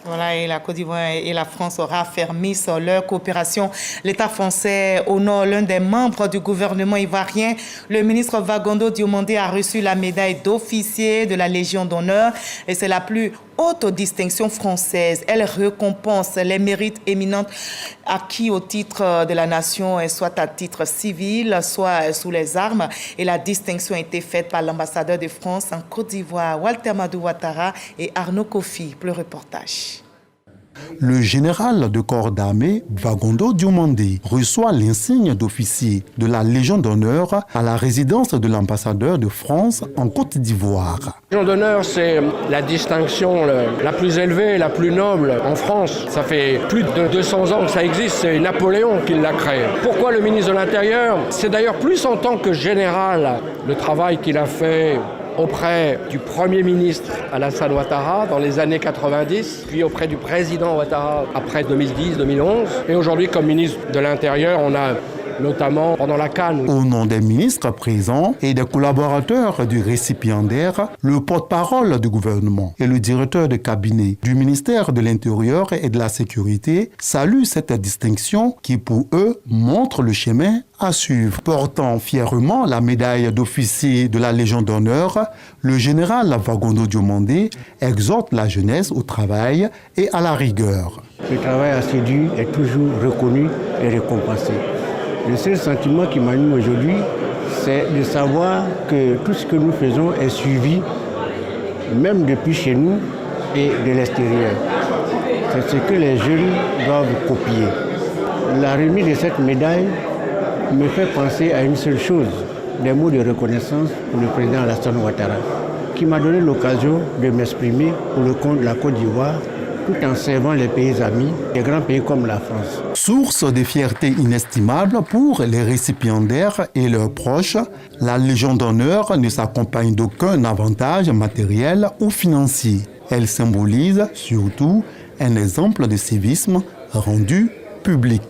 Voilà, et la Côte d'Ivoire et la France raffermissent leur coopération. L'État français honore l'un des membres du gouvernement ivoirien. Le ministre Vagondo Diomandé a reçu la médaille d'officier de la Légion d'honneur et c'est la plus haute distinction française. Elle récompense les mérites éminents acquis au titre de la nation, soit à titre civil, soit sous les armes. Et la distinction a été faite par l'ambassadeur de France en Côte d'Ivoire, Walter Madou Ouattara et Arnaud Kofi. Pour le reportage. Le général de corps d'armée Vagondo Diomandé reçoit l'insigne d'officier de la Légion d'honneur à la résidence de l'ambassadeur de France en Côte d'Ivoire. La Légion d'honneur, c'est la distinction la plus élevée, la plus noble en France. Ça fait plus de 200 ans que ça existe, c'est Napoléon qui l'a créé. Pourquoi le ministre de l'Intérieur? C'est d'ailleurs plus en tant que général, le travail qu'il a fait auprès du Premier ministre Alassane Ouattara dans les années 90, puis auprès du président Ouattara après 2010-2011. Et aujourd'hui, comme ministre de l'Intérieur, on a notamment pendant la CAN. Au nom des ministres présents et des collaborateurs du récipiendaire, le porte-parole du gouvernement et le directeur de cabinet du ministère de l'Intérieur et de la Sécurité saluent cette distinction qui, pour eux, montre le chemin à suivre. Portant fièrement la médaille d'officier de la Légion d'honneur, le général Vagondo Diomandé exhorte la jeunesse au travail et à la rigueur. Le travail assidu est toujours reconnu et récompensé. Le seul sentiment qui m'anime aujourd'hui, c'est de savoir que tout ce que nous faisons est suivi, même depuis chez nous et de l'extérieur. C'est ce que les jeunes doivent copier. La remise de cette médaille me fait penser à une seule chose, des mots de reconnaissance pour le président Alassane Ouattara, qui m'a donné l'occasion de m'exprimer pour le compte de la Côte d'Ivoire, tout en servant les pays amis, des grands pays comme la France. Source de fierté inestimable pour les récipiendaires et leurs proches, la Légion d'honneur ne s'accompagne d'aucun avantage matériel ou financier. Elle symbolise surtout un exemple de civisme rendu public.